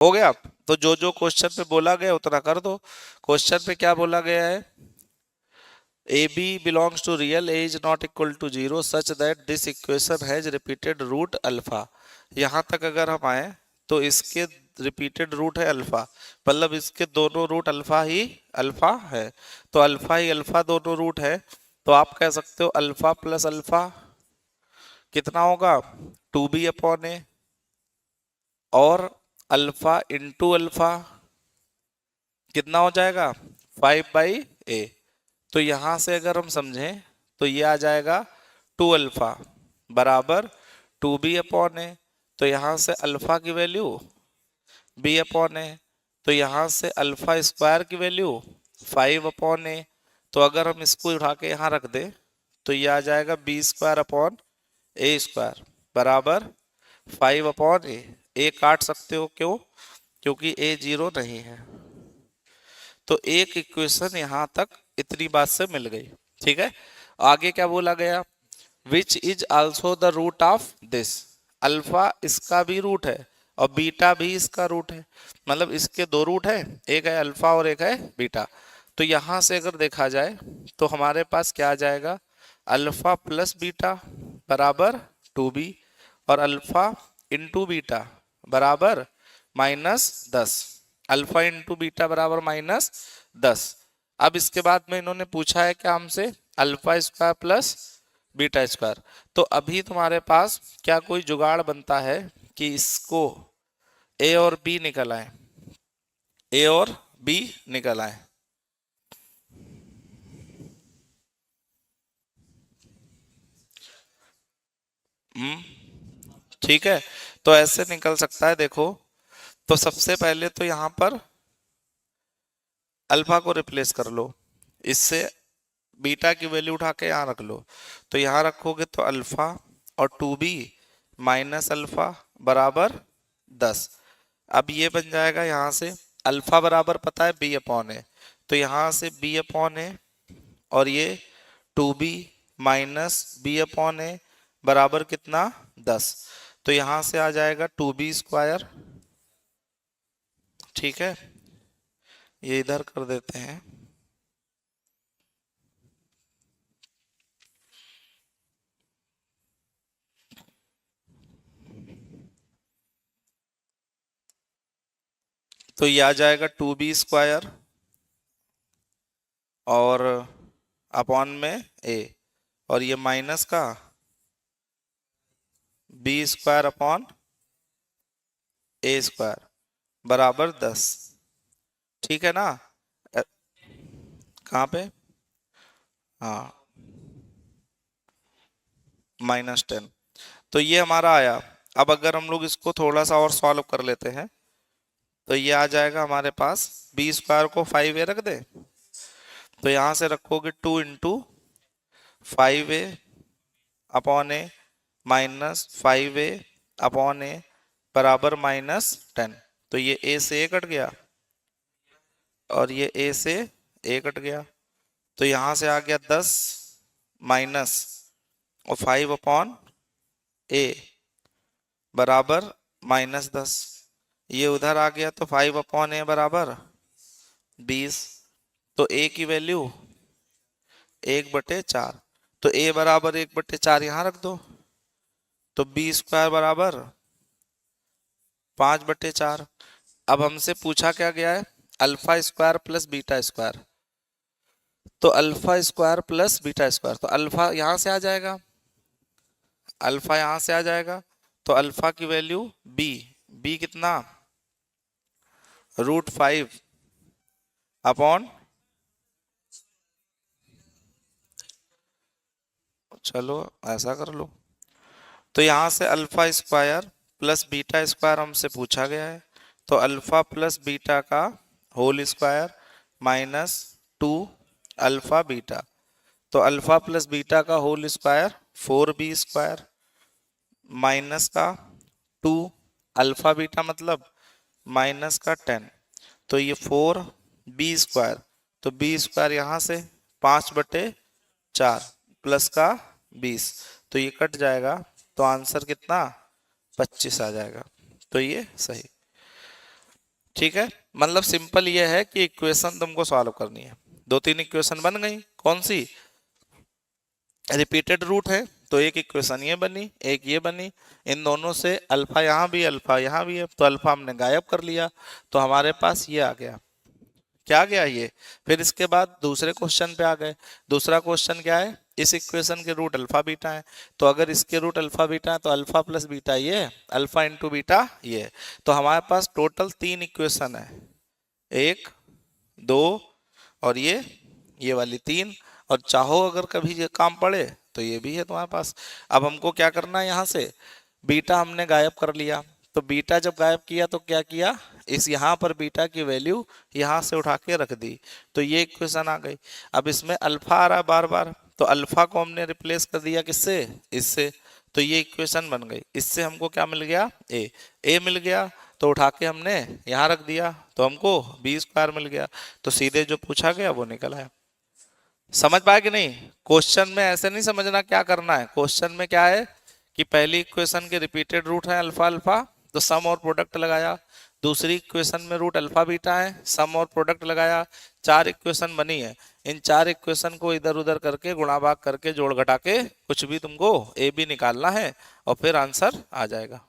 हो गया। तो जो जो क्वेश्चन पे बोला गया उतना कर दो। क्वेश्चन पे क्या बोला गया है, AB belongs to real A is not equal to 0 such that this equation has repeated root alpha. यहाँ तक अगर हम आए तो इसके रिपीटेड रूट है अल्फा, मतलब इसके दोनों रूट अल्फा ही अल्फा है। तो अल्फा ही अल्फा दोनों रूट है, तो आप कह सकते हो अल्फा प्लस अल्फा कितना होगा 2b/a, और अल्फा इंटू अल्फा कितना हो जाएगा 5/a। तो यहां से अगर हम समझें तो ये आ जाएगा 2 अल्फा बराबर 2b/a। तो यहां से अल्फा की वैल्यू b/a, तो यहां से अल्फा स्क्वायर की वैल्यू 5/a। तो अगर हम इसको उठा के यहाँ रख दे तो ये आ जाएगा b² / a² बराबर 5/a। ए काट सकते हो, क्यों, क्योंकि a 0 नहीं है। तो एक इक्वेशन यहां तक इतनी बात से मिल गई। ठीक है, आगे क्या बोला गया, which is also the root of this. Alpha इसका भी रूट है और बीटा भी इसका रूट है, मतलब इसके दो रूट है, एक है अल्फा और एक है बीटा। तो यहां से अगर देखा जाए तो हमारे पास क्या आ जाएगा, अल्फा प्लस बीटा बराबर 2b, और अल्फा इंटू बीटा बराबर -10। अल्फा इंटू बीटा बराबर -10। अब इसके बाद में इन्होंने पूछा है क्या हमसे, alpha square plus beta square. तो अभी तुम्हारे पास क्या कोई जुगाड़ बनता है कि इसको ए और बी निकल आए, ए और बी निकल आए। ठीक है, तो ऐसे निकल सकता है। देखो, तो सबसे पहले तो यहां पर अल्फा को रिप्लेस कर लो, इससे बीटा की वैल्यू उठा के यहाँ रख लो। तो यहाँ रखोगे तो अल्फा और 2b माइनस अल्फा बराबर 10। अब ये बन जाएगा यहाँ से अल्फा बराबर पता है b/a, तो यहाँ से b/a और ये 2b माइनस b/a बराबर कितना 10। तो यहाँ से आ जाएगा 2b²। ठीक है, ये इधर कर देते हैं। तो ये आ जाएगा 2b² और अपॉन में a, और ये माइनस का b² / a² बराबर 10। ठीक है ना, कहाँ पे, हाँ -10। तो ये हमारा आया। अब अगर हम लोग इसको थोड़ा सा और सॉल्व कर लेते हैं तो ये आ जाएगा हमारे पास b² को 5a रख दे, तो यहां से रखोगे 2 इंटू 5a/a माइनस 5a/a बराबर -10। तो ये a से a कट गया और ये a से a कट गया, तो यहां से आ गया 10 माइनस और 5/a बराबर -10। ये उधर आ गया तो 5/a बराबर 20। तो a की वैल्यू 1/4, तो a बराबर 1/4 यहां रख दो, तो b² बराबर 5/4। अब हमसे पूछा क्या गया है, alpha square plus beta square. तो alpha square plus beta square, तो अल्फा यहां से आ जाएगा, अल्फा यहां से आ जाएगा, तो अल्फा की वैल्यू b कितना √5 अपॉन, चलो ऐसा कर लो। तो यहां से alpha square plus beta square हमसे पूछा गया है, तो अल्फा प्लस बीटा का होल स्क्वायर -2 अल्फा बीटा। तो अल्फा प्लस बीटा का होल स्क्वायर 4b² माइनस का 2 अल्फा बीटा मतलब माइनस का 10। तो ये 4b², तो b² यहाँ से 5/4 प्लस का 20, तो ये कट जाएगा, तो आंसर कितना 25 आ जाएगा। तो ये सही। ठीक है, मतलब सिंपल ये है कि इक्वेशन तुमको सॉल्व करनी है। 2-3 इक्वेशन बन गई, कौन सी? रिपीटेड रूट है तो एक इक्वेशन ये बनी, एक ये बनी, इन दोनों से अल्फा यहाँ भी अल्फा यहाँ भी है, तो अल्फा हमने गायब कर लिया, तो हमारे पास ये आ गया। क्या गया ये? फिर इसके बाद दूसरे क्वेश्चन पे आ गए। दूसरा क्वेश्चन क्या है? इस इक्वेशन के रूट अल्फा बीटा है, तो अगर इसके रूट अल्फा बीटा है तो अल्फा प्लस बीटा ये, अल्फा इंटू बीटा ये। तो हमारे पास टोटल 3 इक्वेशन है, 1 2 और ये वाली 3। और चाहो अगर कभी ये काम पड़े तो ये भी है तुम्हारे पास। अब हमको क्या करना है, यहाँ से बीटा हमने गायब कर लिया, तो बीटा जब गायब किया तो क्या किया, इस यहाँ पर बीटा की वैल्यू यहाँ से उठा के रख दी, तो ये इक्वेशन आ गई। अब इसमें अल्फा आ रहा है बार बार, तो अल्फा को हमने रिप्लेस कर दिया किससे, इससे, तो ये इक्वेशन बन गई। इससे हमको क्या मिल गया, ए मिल गया, तो उठा के हमने यहाँ रख दिया, तो हमको बी स्क्वायर मिल गया। तो सीधे जो पूछा गया वो निकल आया। समझ पाए कि नहीं? क्वेश्चन में ऐसे नहीं समझना क्या करना है। क्वेश्चन में क्या है कि पहली इक्वेशन के रिपीटेड रूट है अल्फा अल्फा, तो सम और प्रोडक्ट लगाया। दूसरी इक्वेशन में रूट अल्फा बीटा है, सम और प्रोडक्ट लगाया। 4 इक्वेशन बनी है, इन 4 इक्वेशन को इधर उधर करके गुणा भाग करके जोड़ घटा के कुछ भी तुमको ए बी निकालना है और फिर आंसर आ जाएगा।